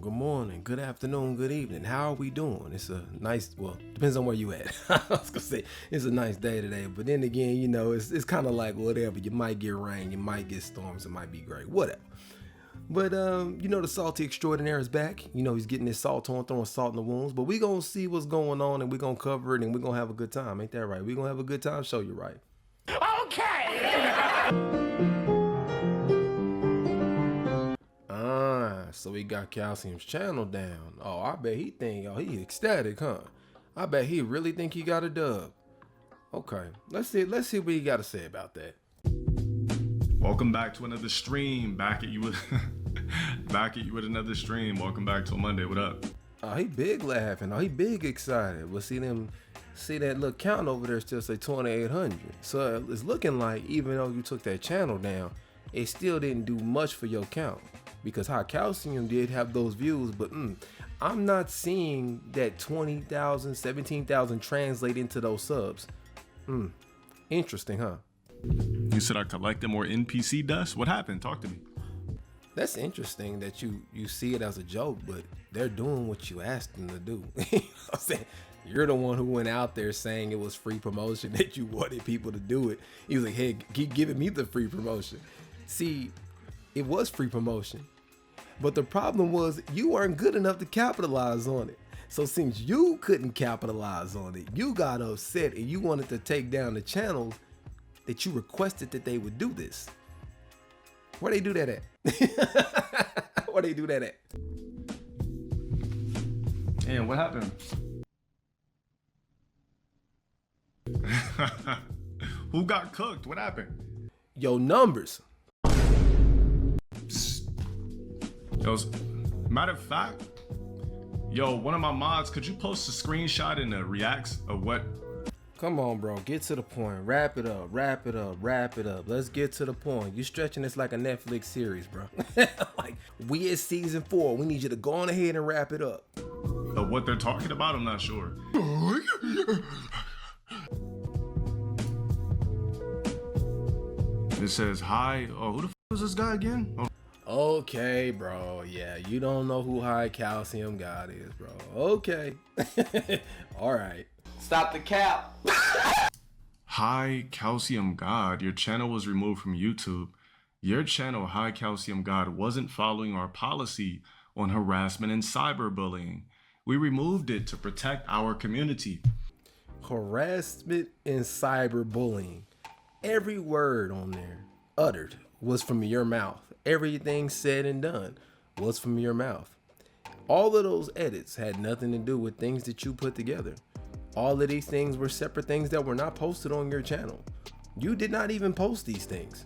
Good morning, good afternoon, good evening. How are we doing? It's a nice, well, depends on where you at. I was gonna say it's a nice day today, but then again, it's kind of like whatever. You might get rain, you might get storms, it might be great, whatever. But the salty extraordinaire is back. He's getting his salt on, throwing salt in the wounds. But we gonna see what's going on, and we gonna cover it, and we gonna have a good time. Ain't that right? We gonna have a good time. Show you right. So we got Calcium's channel down. Oh, I bet he think, he ecstatic, huh? I bet he really think he got a dub. Okay, let's see what he got to say about that. Welcome back to another stream. Back at you with another stream. Welcome back to a Monday. What up? Oh, he big laughing. Oh, he big excited. We'll see that little count over there still say 2,800. So it's looking like even though you took that channel down, it still didn't do much for your count. Because HighCalcium did have those views, but I'm not seeing that 20,000, 17,000 translate into those subs. Interesting, huh? You said I collected more NPC dust? What happened? Talk to me. That's interesting that you see it as a joke, but they're doing what you asked them to do. I'm saying, you're the one who went out there saying it was free promotion, that you wanted people to do it. He was like, hey, keep giving me the free promotion. See, it was free promotion. But the problem was you weren't good enough to capitalize on it. So since you couldn't capitalize on it, you got upset and you wanted to take down the channels that you requested that they would do this. Where they do that at? Where they do that at? And what happened? Who got cooked? What happened? Your numbers. Yo, matter of fact, one of my mods, could you post a screenshot in the reacts of what? Come on, bro, get to the point. Wrap it up. Let's get to the point. You stretching this like a Netflix series, bro. Like, we at season 4. We need you to go on ahead and wrap it up. Of what they're talking about, I'm not sure. It says, hi. Oh, who the f is this guy again? Oh. Okay, bro. Yeah, you don't know who HighCalciumGod is, bro. Okay. All right. Stop the cap. HighCalciumGod, your channel was removed from YouTube. Your channel, HighCalciumGod, wasn't following our policy on harassment and cyberbullying. We removed it to protect our community. Harassment and cyberbullying. Every word on there uttered was from your mouth. Everything said and done was from your mouth. All of those edits had nothing to do with things that you put together. All of these things were separate things that were not posted on your channel. You did not even post these things.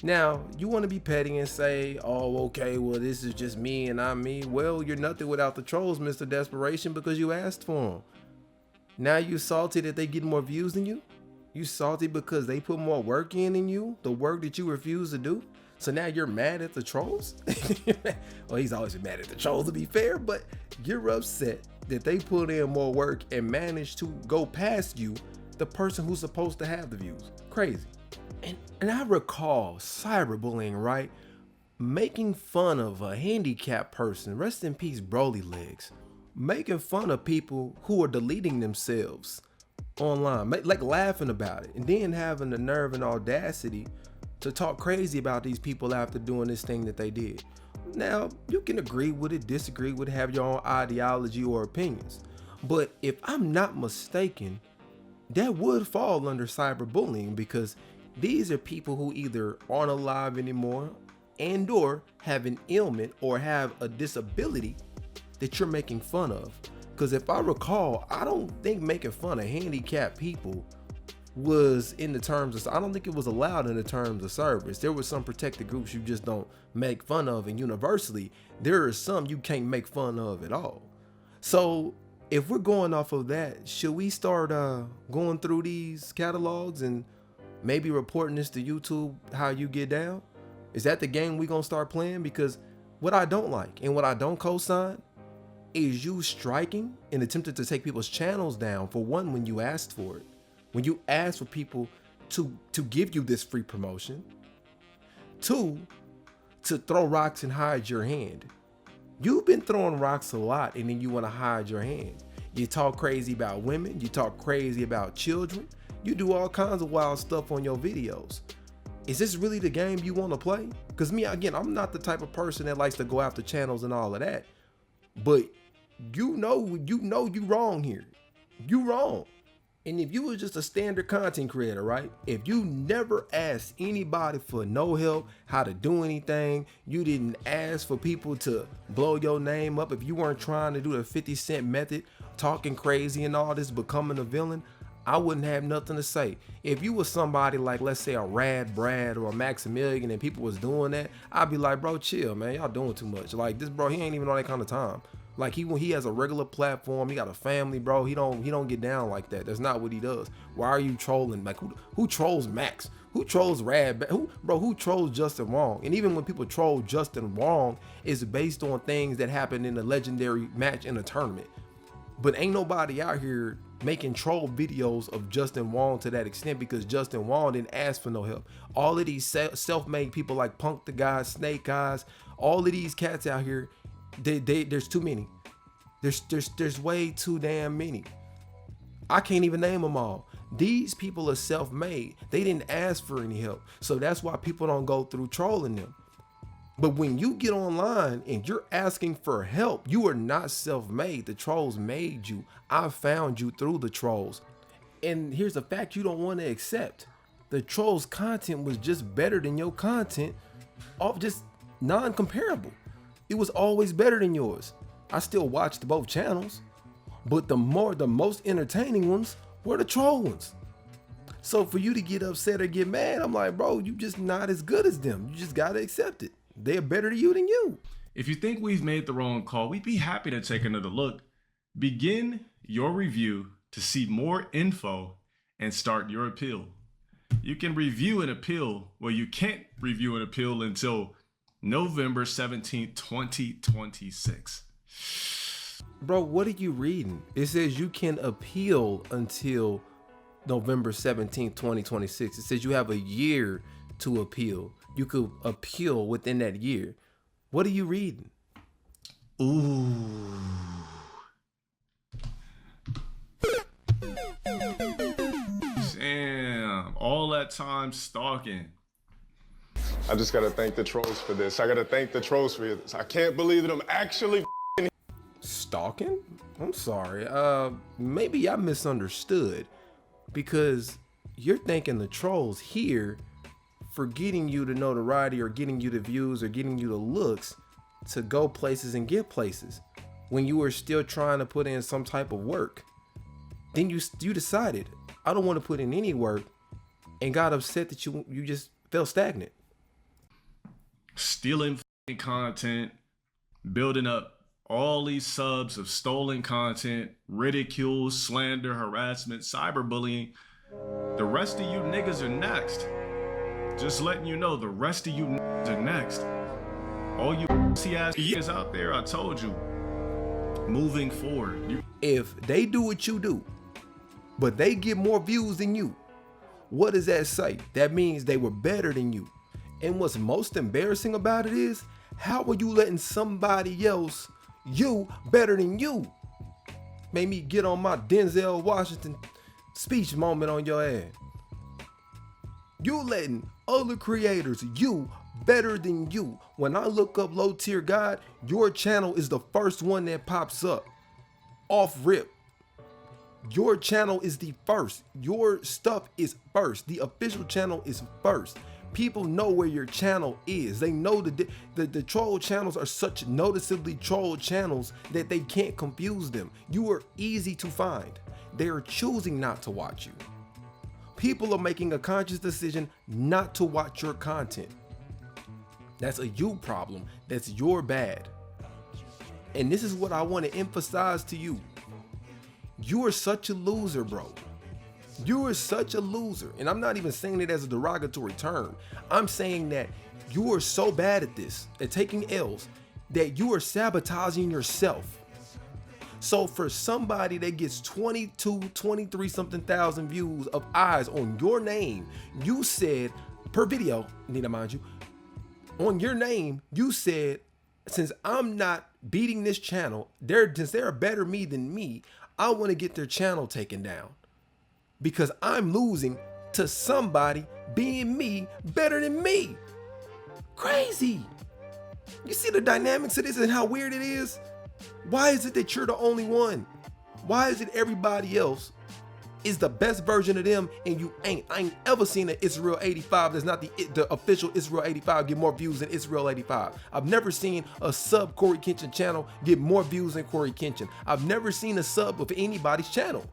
Now, you want to be petty and say, oh, okay, well, this is just me and I'm me. Well, you're nothing without the trolls, Mr. Desperation, because you asked for them. Now you salty that they get more views than you? You salty because they put more work in than you, the work that you refuse to do? So now you're mad at the trolls? Well, he's always been mad at the trolls, to be fair, but you're upset that they put in more work and managed to go past you, the person who's supposed to have the views. Crazy. And I recall cyberbullying, right? Making fun of a handicapped person, rest in peace, Broly Legs, making fun of people who are deleting themselves online, like laughing about it, and then having the nerve and audacity to talk crazy about these people after doing this thing that they did. Now, you can agree with it, disagree with it, have your own ideology or opinions. But if I'm not mistaken, that would fall under cyberbullying, because these are people who either aren't alive anymore and or have an ailment or have a disability that you're making fun of. Because if I recall, I don't think making fun of handicapped people was in the terms of, I don't think it was allowed in the terms of service. There were some protected groups you just don't make fun of, and universally there are some you can't make fun of at all. So if we're going off of that, should we start going through these catalogs and maybe reporting this to YouTube, how you get down? Is that the game we gonna start playing? Because what I don't like and what I don't co-sign is you striking and attempting to take people's channels down, for one, when you asked for it. When you ask for people to give you this free promotion. 2, to throw rocks and hide your hand. You've been throwing rocks a lot, and then you want to hide your hands. You talk crazy about women. You talk crazy about children. You do all kinds of wild stuff on your videos. Is this really the game you want to play? Because me, again, I'm not the type of person that likes to go after channels and all of that. But you know you wrong here. You wrong. And if you was just a standard content creator, right? If you never asked anybody for no help, how to do anything, you didn't ask for people to blow your name up, if you weren't trying to do the 50 Cent method, talking crazy and all this, becoming a villain, I wouldn't have nothing to say. If you was somebody like, let's say a Rad Brad or a Maximilian and people was doing that, I'd be like, bro, chill, man. Y'all doing too much. Like this, bro, he ain't even on that kind of time. Like when he has a regular platform, he got a family, bro. He don't get down like that. That's not what he does. Why are you trolling? Like who trolls Max? Who trolls Rad? Who trolls Justin Wong? And even when people troll Justin Wong, it's based on things that happened in a legendary match in a tournament. But ain't nobody out here making troll videos of Justin Wong to that extent, because Justin Wong didn't ask for no help. All of these self-made people like Punk the Guy, Snake Eyes, all of these cats out here, there's too many. There's way too damn many. I can't even name them all. These people are self-made. They didn't ask for any help. So that's why people don't go through trolling them. But when you get online and you're asking for help, you are not self-made. The trolls made you. I found you through the trolls. And here's a fact you don't want to accept. The trolls' content was just better than your content, off just non-comparable. It was always better than yours. I still watched both channels, but the most entertaining ones were the troll ones. So for you to get upset or get mad, I'm like, bro, you just not as good as them. You just gotta accept it. They're better to you than you. If you think we've made the wrong call, we'd be happy to take another look. Begin your review to see more info and start your appeal. You can review an appeal. Well, you can't review an appeal until November 17th, 2026. Bro, what are you reading? It says you can appeal until November 17th, 2026. It says you have a year to appeal. You could appeal within that year. What are you reading? Ooh. Damn, all that time stalking. I just gotta thank the trolls for this. I gotta thank the trolls for this. I can't believe that I'm actually Stalking? I'm sorry. Maybe I misunderstood, because you're thanking the trolls here for getting you the notoriety or getting you the views or getting you the looks to go places and get places when you were still trying to put in some type of work. Then you decided, I don't want to put in any work, and got upset that you just felt stagnant. Stealing content, building up all these subs of stolen content, ridicule, slander, harassment, cyberbullying. The rest of you niggas are next. Just letting you know, the rest of you niggas are next. All you pussy ass niggas out there, I told you. Moving forward. If they do what you do, but they get more views than you, what does that say? That means they were better than you. And what's most embarrassing about it is, how are you letting somebody else, you better than you, made me get on my Denzel Washington speech moment on your ass? You letting other creators, you better than you. When I look up LowTierGod, your channel is the first one that pops up off rip. Your channel is the first. Your stuff is first. The official channel is first. People know where your channel is. They know the troll channels are such noticeably troll channels that they can't confuse them. You are easy to find. They are choosing not to watch you. People are making a conscious decision not to watch your content. That's a you problem. That's your bad. And this is what I want to emphasize to you. You are such a loser, bro. You are such a loser. And I'm not even saying it as a derogatory term. I'm saying that you are so bad at this, at taking L's, that you are sabotaging yourself. So for somebody that gets 22, 23 something thousand views of eyes on your name, you said, per video, need to mind you, on your name, you said, since I'm not beating this channel, since they're a better me than me, I want to get their channel taken down because I'm losing to somebody being me better than me. Crazy. You see the dynamics of this and how weird it is? Why is it that you're the only one? Why is it everybody else is the best version of them and you ain't? I ain't ever seen an Israel 85 that's not the official Israel 85 get more views than Israel 85. I've never seen a sub Corey Kenshin channel get more views than Corey Kenshin. I've never seen a sub of anybody's channel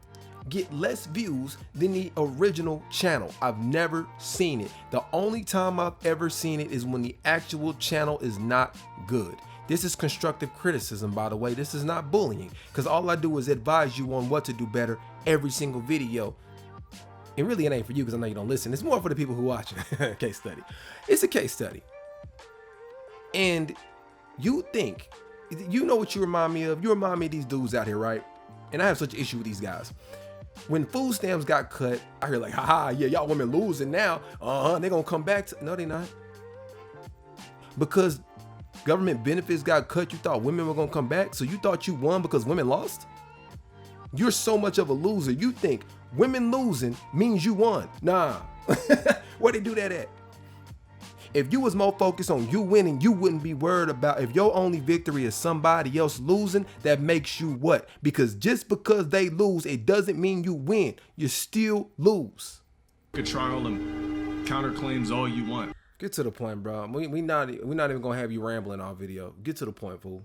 get less views than the original channel. I've never seen it. The only time I've ever seen it is when the actual channel is not good. This is constructive criticism, by the way. This is not bullying, because all I do is advise you on what to do better every single video. And really, it ain't for you because I know you don't listen. It's more for the people who watch it. Case study. It's a case study. And you think, you know what you remind me of? You remind me of these dudes out here, right? And I have such an issue with these guys. When food stamps got cut, I hear like, haha, yeah, y'all women losing now. They're gonna come back to, no, they not. Because government benefits got cut, you thought women were gonna come back? So you thought you won because women lost? You're so much of a loser. You think women losing means you won. Nah. Where they do that at? If you was more focused on you winning, you wouldn't be worried about if your only victory is somebody else losing. That makes you what? Because just because they lose, it doesn't mean you win. You still lose. You could try all them counterclaims all you want. Get to the point, bro. We're not even gonna have you rambling our video. Get to the point, fool.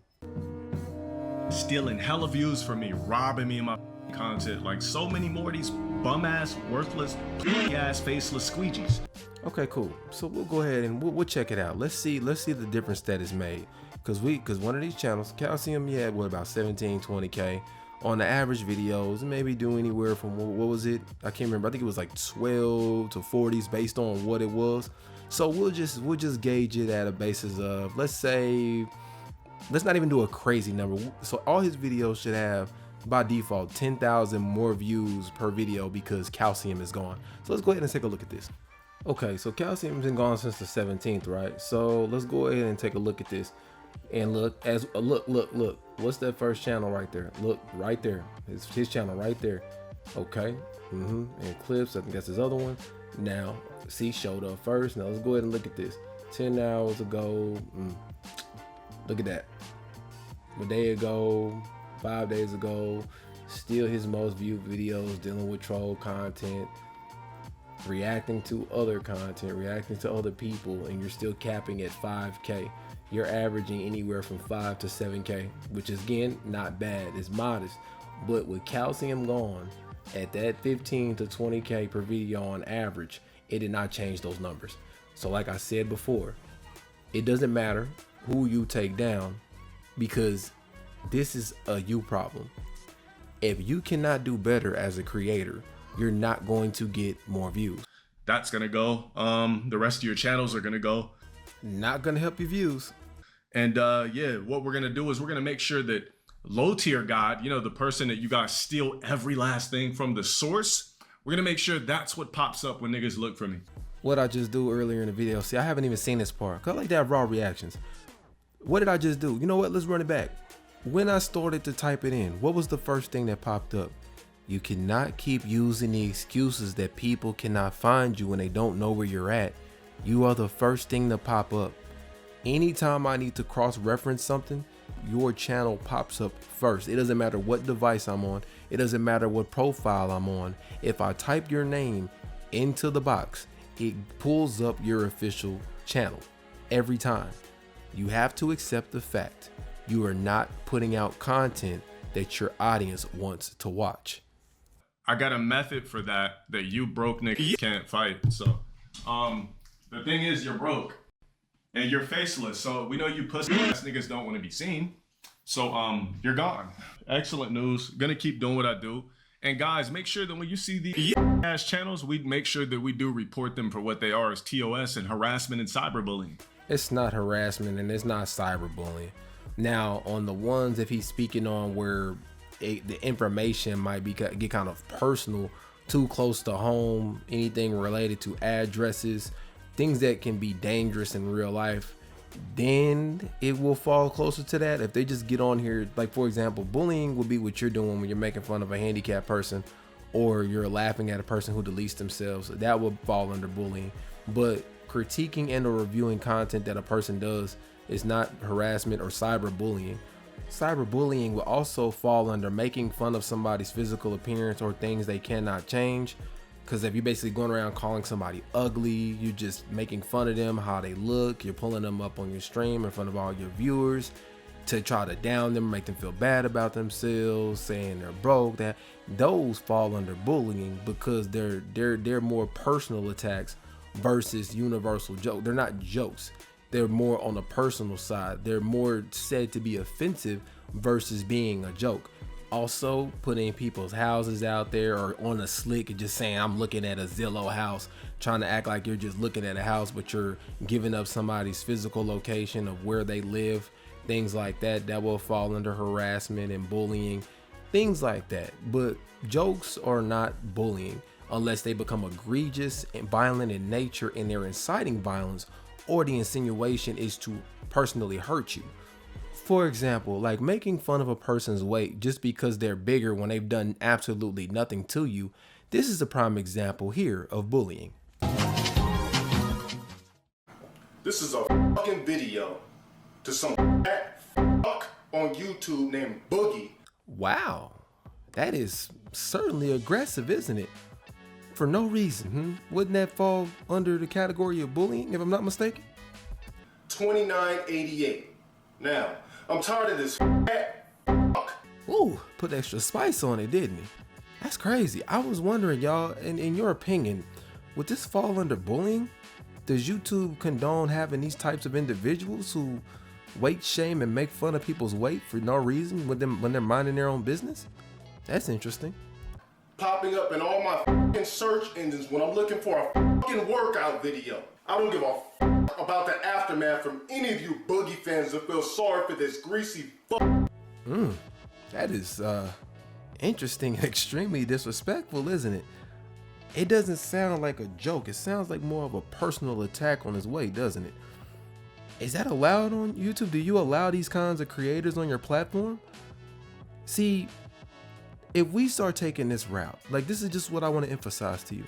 Stealing hella views from me, robbing me of my content, like so many more of these bum ass, worthless, ass, faceless squeegees. Okay, cool. So we'll go ahead and we'll check it out. Let's see the difference that is made. Cause one of these channels, Calcium, yeah, what about 17-20K on the average videos, maybe do anywhere from what was it? I can't remember. I think it was like 12 to 40s based on what it was. So we'll just gauge it at a basis of, let's say, let's not even do a crazy number. So all his videos should have by default 10,000 more views per video because Calcium is gone. So let's go ahead and take a look at this. Okay, so Calcium's been gone since the 17th, right? So let's go ahead and take a look at this. And look, look, what's that first channel right there? Look, right there. It's his channel right there. Okay. And clips, I think that's his other one. Now, see, showed up first. Now let's go ahead and look at this. 10 hours ago. Look at that. A day ago, 5 days ago, still his most viewed videos dealing with troll content, reacting to other content, reacting to other people, and you're still capping at 5K. You're averaging anywhere from 5 to 7K, which is again not bad. It's modest, but with Calcium gone at that 15 to 20K per video on average, it did not change those numbers. So like I said before, it doesn't matter who you take down because this is a you problem. If you cannot do better as a creator, you're not going to get more views. That's gonna go. The rest of your channels are gonna go. Not gonna help your views. And yeah, what we're gonna do is we're gonna make sure that LowTierGod, you know, the person that you guys steal every last thing from the source, we're gonna make sure that's what pops up when niggas look for me. What I just do earlier in the video, see, I haven't even seen this part, cause I like to have raw reactions. What did I just do? You know what, let's run it back. When I started to type it in, what was the first thing that popped up? You cannot keep using the excuses that people cannot find you when they don't know where you're at. You are the first thing to pop up. Anytime I need to cross-reference something, your channel pops up first. It doesn't matter what device I'm on. It doesn't matter what profile I'm on. If I type your name into the box, it pulls up your official channel every time. You have to accept the fact you are not putting out content that your audience wants to watch. I got a method for that you broke niggas can't fight. So the thing is, you're broke and you're faceless. So we know you pussy ass niggas don't want to be seen. So you're gone. Excellent news. Gonna keep doing what I do. And guys, make sure that when you see the ass channels, we make sure that we do report them for what they are, as TOS and harassment and cyberbullying. It's not harassment and it's not cyberbullying. Now, on the ones if he's speaking on where the information might be get kind of personal, too close to home, anything related to addresses, things that can be dangerous in real life, then it will fall closer to that. If they just get on here, like for example, bullying would be what you're doing when you're making fun of a handicapped person or you're laughing at a person who deletes themselves. That would fall under bullying. But critiquing and or reviewing content that a person does is not harassment or cyberbullying. Cyberbullying will also fall under making fun of somebody's physical appearance or things they cannot change. Because if you're basically going around calling somebody ugly, you're just making fun of them, how they look, you're pulling them up on your stream in front of all your viewers to try to down them, make them feel bad about themselves, saying they're broke. That those fall under bullying because they're more personal attacks versus universal joke. They're not jokes. They're more on the personal side. They're more said to be offensive versus being a joke. Also, putting people's houses out there or on a slick and just saying, I'm looking at a Zillow house, trying to act like you're just looking at a house, but you're giving up somebody's physical location of where they live, things like that. That will fall under harassment and bullying, things like that. But jokes are not bullying unless they become egregious and violent in nature and they're inciting violence, or the insinuation is to personally hurt you. For example, like making fun of a person's weight just because they're bigger when they've done absolutely nothing to you. This is a prime example here of bullying. This is a fucking video to some fat fuck on YouTube named Boogie. Wow, that is certainly aggressive, isn't it? For no reason, Wouldn't that fall under the category of bullying, if I'm not mistaken? 2988. Now, I'm tired of this fat fuck. Ooh, put extra spice on it, didn't he? That's crazy. I was wondering, y'all, in your opinion, would this fall under bullying? Does YouTube condone having these types of individuals who weight shame and make fun of people's weight for no reason when they're minding their own business? That's interesting. Popping up in all my fucking search engines when I'm looking for a fucking workout video. I don't give a fuck about the aftermath from any of you Boogie fans that feel sorry for this greasy fuck. That is interesting and extremely disrespectful, isn't it? It doesn't sound like a joke. It sounds like more of a personal attack on his weight, doesn't it? Is that allowed on YouTube? Do you allow these kinds of creators on your platform? See, if we start taking this route, like this is just what I want to emphasize to you.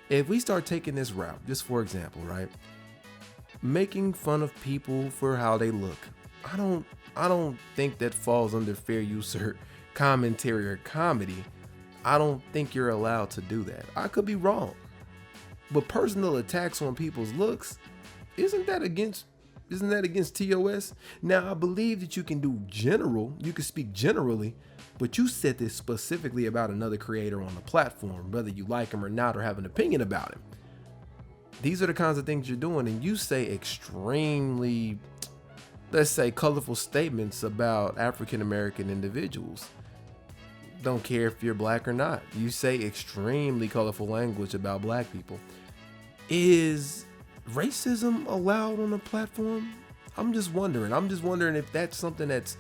If we start taking this route, just for example, right? Making fun of people for how they look. I don't think that falls under fair use or commentary or comedy. I don't think you're allowed to do that. I could be wrong. But personal attacks on people's looks, isn't that against TOS? Now, I believe that you can speak generally, but you said this specifically about another creator on the platform, whether you like him or not or have an opinion about him. These are the kinds of things you're doing, and you say extremely, let's say, colorful statements about African American individuals. Don't care if you're black or not. You say extremely colorful language about black people. Is racism allowed on the platform? I'm just wondering if that's something that's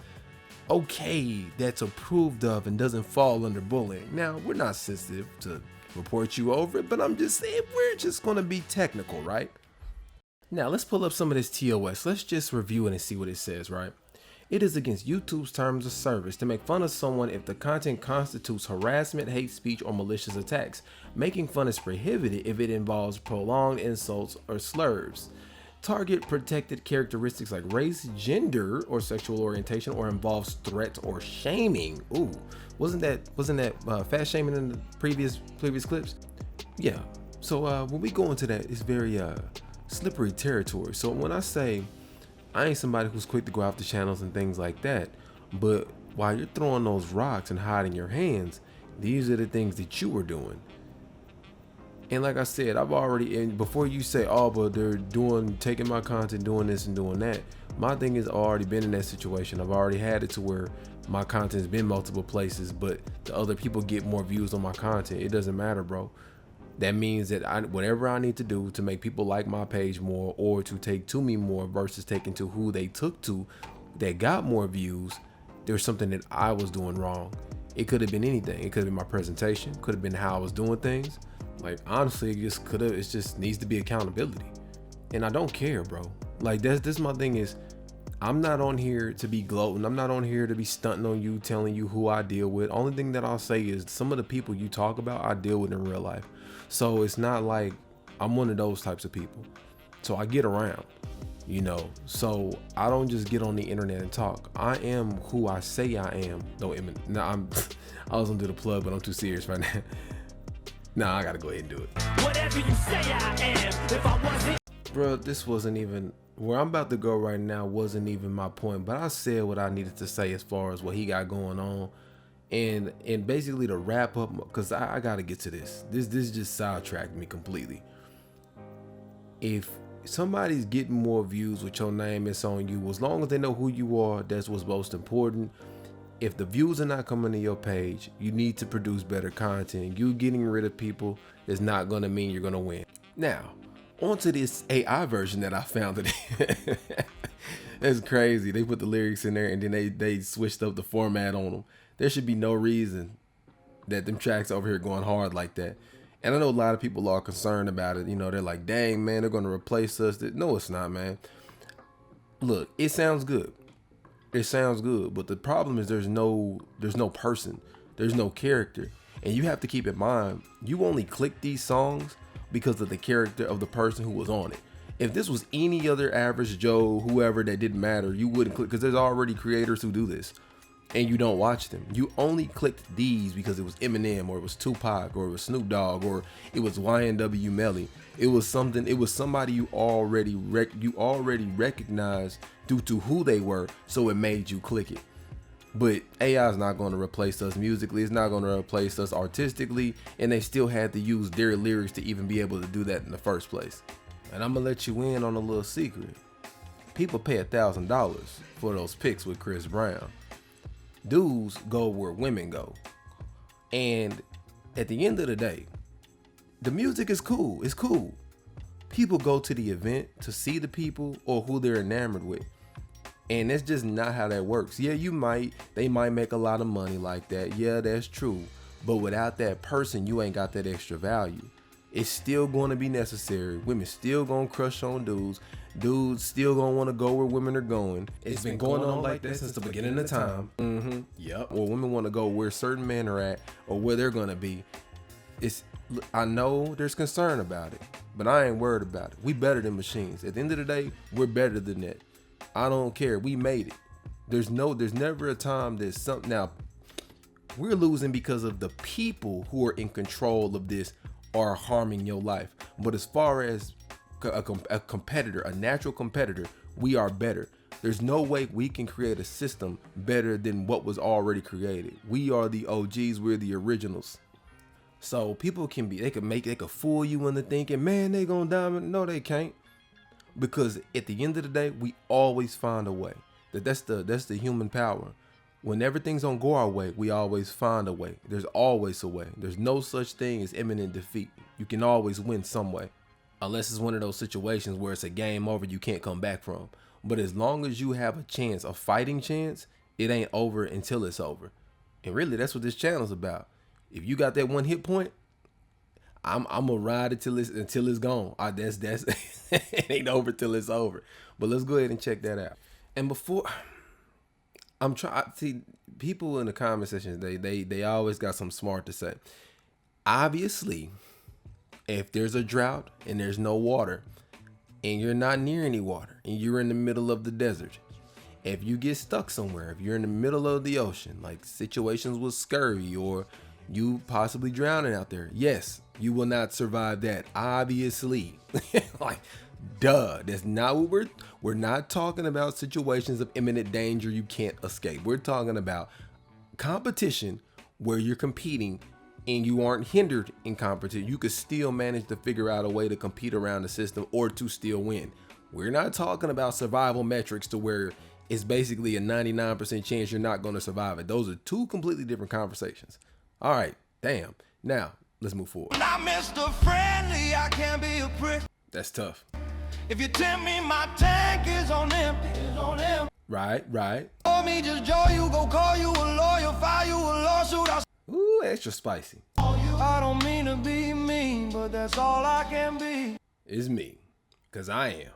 okay, that's approved of and doesn't fall under bullying. Now, we're not sensitive to report you over it, but I'm just saying we're just going to be technical, right? Now, let's pull up some of this TOS. Let's just review it and see what it says, right? It is against YouTube's terms of service to make fun of someone if the content constitutes harassment, hate speech, or malicious attacks. Making fun is prohibited if it involves prolonged insults or slurs. Target protected characteristics like race, gender, or sexual orientation, or involves threats or shaming. Ooh, wasn't that fat shaming in the previous clips? Yeah. So when we go into that, it's very slippery territory. So when I say I ain't somebody who's quick to go after channels and things like that, but while you're throwing those rocks and hiding your hands, these are the things that you were doing. And like I said, and before you say, oh, but they're taking my content, doing this and doing that, my thing is I've already been in that situation. I've already had it to where my content's been multiple places, but the other people get more views on my content. It doesn't matter, bro. That means that whatever I need to do to make people like my page more or to take to me more versus taking to who they took to that got more views, there's something that I was doing wrong. It could have been anything. It could have been my presentation, could have been how I was doing things. Like honestly, it just needs to be accountability. And I don't care, bro. Like this my thing is, I'm not on here to be gloating. I'm not on here to be stunting on you, telling you who I deal with. Only thing that I'll say is some of the people you talk about, I deal with in real life. So it's not like I'm one of those types of people. So I get around, you know. So I don't just get on the internet and talk. I am who I say I am. I was gonna do the plug, but I'm too serious right now. Nah, I gotta go ahead and do it. Whatever you say I am, if I wasn't. Bro, this wasn't even where I'm about to go right now. Wasn't even my point, but I said what I needed to say as far as what he got going on, and basically to wrap up, because I gotta get to this. This just sidetracked me completely. If somebody's getting more views with your name, it's on you. As long as they know who you are, that's what's most important. If the views are not coming to your page, you need to produce better content. You getting rid of people is not gonna mean you're gonna win. Now, onto this AI version that I found today. That's crazy. They put the lyrics in there and then they switched up the format on them. There should be no reason that them tracks over here going hard like that. And I know a lot of people are concerned about it. You know, they're like, dang, man, they're going to replace us. No, it's not, man. Look, it sounds good. It sounds good. But the problem is there's no person. There's no character. And you have to keep in mind, you only click these songs because of the character of the person who was on it. If this was any other average Joe, whoever, that didn't matter, you wouldn't click, because there's already creators who do this and you don't watch them. You only clicked these because it was Eminem, or it was Tupac, or it was Snoop Dogg, or it was YNW Melly. It was somebody you already recognized due to who they were, so it made you click it. But AI is not going to replace us musically. It's not going to replace us artistically. And they still had to use their lyrics to even be able to do that in the first place. And I'm going to let you in on a little secret. People pay $1,000 for those pics with Chris Brown. Dudes go where women go. And at the end of the day, the music is cool. It's cool. People go to the event to see the people or who they're enamored with. And that's just not how that works. Yeah, they might make a lot of money like that. Yeah, that's true. But without that person, you ain't got that extra value. It's still going to be necessary. Women still going to crush on dudes. Dudes still going to want to go where women are going. It's been going on like that since the beginning of time. Yep. Or women want to go where certain men are at or where they're going to be. I know there's concern about it, but I ain't worried about it. We better than machines. At the end of the day, we're better than that. I don't care. We made it. There's never a time there's something. Now, we're losing because of the people who are in control of this are harming your life. But as far as a competitor, a natural competitor, we are better. There's no way we can create a system better than what was already created. We are the OGs. We're the originals. So people they could fool you into thinking, man, they gonna dominate. No, they can't. Because at the end of the day, we always find a way. That's the human power. When everything's gonna go our way, we always find a way. There's always a way. There's no such thing as imminent defeat. You can always win some way. Unless it's one of those situations where it's a game over you can't come back from. But as long as you have a chance, a fighting chance, it ain't over until it's over. And really, that's what this channel's about. If you got that one hit point, I'm gonna ride it until it's gone. That's it ain't over till it's over. But let's go ahead and check that out. And before I'm trying, see, people in the comment sections, they always got something smart to say. Obviously, if there's a drought and there's no water, and you're not near any water, and you're in the middle of the desert, if you get stuck somewhere, if you're in the middle of the ocean, like situations with scurvy or you possibly drowning out there, yes, you will not survive that, obviously. Like, duh. That's not what we're not talking about situations of imminent danger you can't escape. We're talking about competition where you're competing and you aren't hindered in competition. You could still manage to figure out a way to compete around the system or to still win. We're not talking about survival metrics to where it's basically a 99% chance you're not going to survive it. Those are two completely different conversations. All right, damn. Now, let's move forward. I'm Mr. Friendly, I can't be a prick. That's tough. If you tell me my tank is on empty, Right. For me, just Joe, you go call you a lawyer, file you a lawsuit. Ooh, extra spicy. I don't mean to be mean, but that's all I can be. It's me, because I am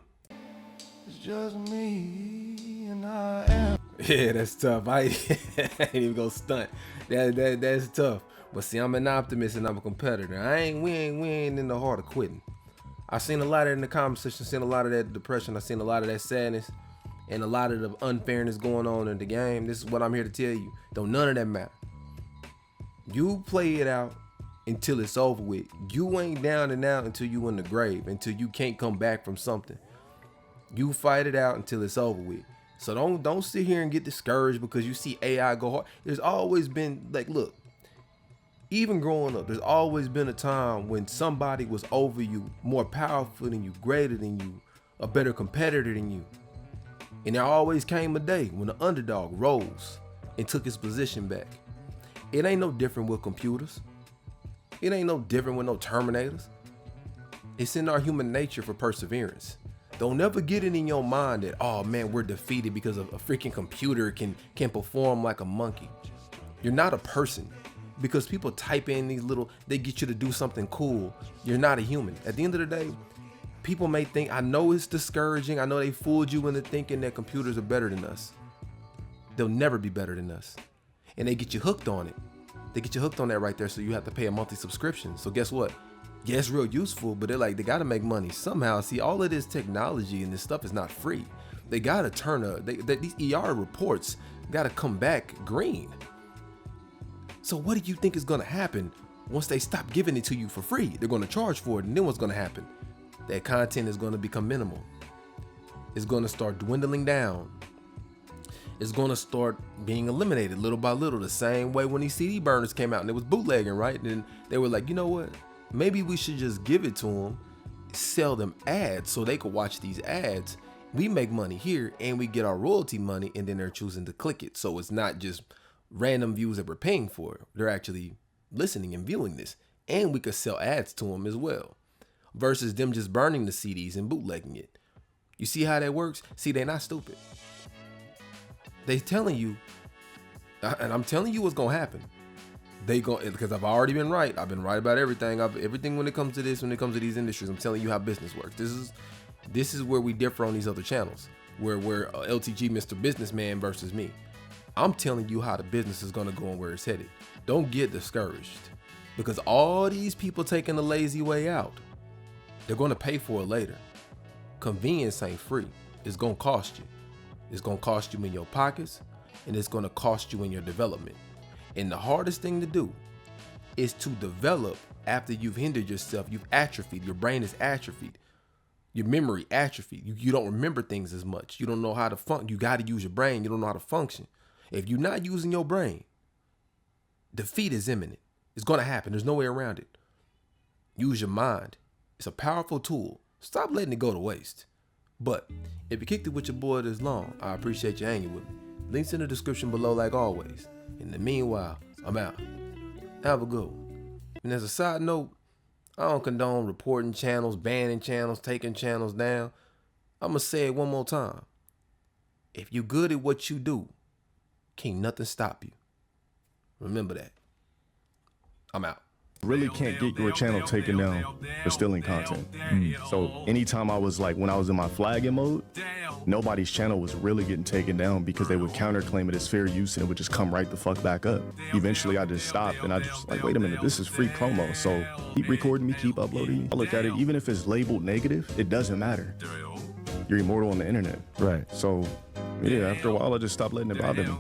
It's just me and I am. Yeah, that's tough. I ain't even gonna stunt. That's tough. But see, I'm an optimist and I'm a competitor. We ain't in the heart of quitting. I seen a lot of it in the comment section, seen a lot of that depression, I seen a lot of that sadness, and a lot of the unfairness going on in the game. This is what I'm here to tell you. Don't none of that matter. You play it out until it's over with. You ain't down and out until you in the grave, until you can't come back from something. You fight it out until it's over with. So don't sit here and get discouraged because you see AI go hard. There's always been, like, look, even growing up, there's always been a time when somebody was over you, more powerful than you, greater than you, a better competitor than you. And there always came a day when the underdog rose and took his position back. It ain't no different with computers. It ain't no different with no Terminators. It's in our human nature for perseverance. Don't ever get it in your mind that, oh man, we're defeated because of a freaking computer can perform like a monkey. You're not a person. Because people type in these little, they get you to do something cool. You're not a human. At the end of the day, people may think, I know it's discouraging. I know they fooled you into thinking that computers are better than us. They'll never be better than us. And they get you hooked on it. They get you hooked on that right there, so you have to pay a monthly subscription. So guess what? Yeah, it's real useful, but they gotta make money somehow. See, all of this technology and this stuff is not free. They gotta turn these ER reports gotta come back green. So what do you think is gonna happen once they stop giving it to you for free? They're gonna charge for it, and then what's gonna happen? That content is gonna become minimal. It's gonna start dwindling down. It's gonna start being eliminated little by little, the same way when these CD burners came out and it was bootlegging, right? And they were like, you know what? Maybe we should just give it to them, sell them ads so they could watch these ads. We make money here and we get our royalty money, and then they're choosing to click it. So it's not just random views that we're paying for. They're actually listening and viewing this, and we could sell ads to them as well, versus them just burning the CDs and bootlegging it. You see how that works? See, they're not stupid. They telling you, and I'm telling you what's gonna happen. They go, because I've already been right. I've been right about everything. Everything when it comes to this, when it comes to these industries, I'm telling you how business works. This is where we differ on these other channels, where we're LTG Mr. Businessman versus me. I'm telling you how the business is gonna go and where it's headed. Don't get discouraged, because all these people taking the lazy way out, they're gonna pay for it later. Convenience ain't free. It's gonna cost you. It's gonna cost you in your pockets, and it's gonna cost you in your development. And the hardest thing to do is to develop after you've hindered yourself. You've atrophied. Your brain is atrophied. Your memory atrophied. You don't remember things as much. You don't know how to function. You got to use your brain. You don't know how to function. If you're not using your brain, defeat is imminent. It's going to happen. There's no way around it. Use your mind. It's a powerful tool. Stop letting it go to waste. But if you kicked it with your boy this long, I appreciate you hanging with me. Links in the description below like always. In the meanwhile, I'm out. Have a good one. And as a side note, I don't condone reporting channels, banning channels, taking channels down. I'm going to say it one more time. If you're good at what you do, can't nothing stop you. Remember that. I'm out. Really can't get your channel taken down for stealing content. So anytime I was like, when I was in my flagging mode, nobody's channel was really getting taken down because they would counterclaim it as fair use and it would just come right the fuck back up. Eventually I just stopped and I just like, wait a minute, this is free promo. So keep recording me, keep uploading me. I look at it, even if it's labeled negative, it doesn't matter. You're immortal on the internet. Right. So yeah, after a while I just stopped letting it bother me.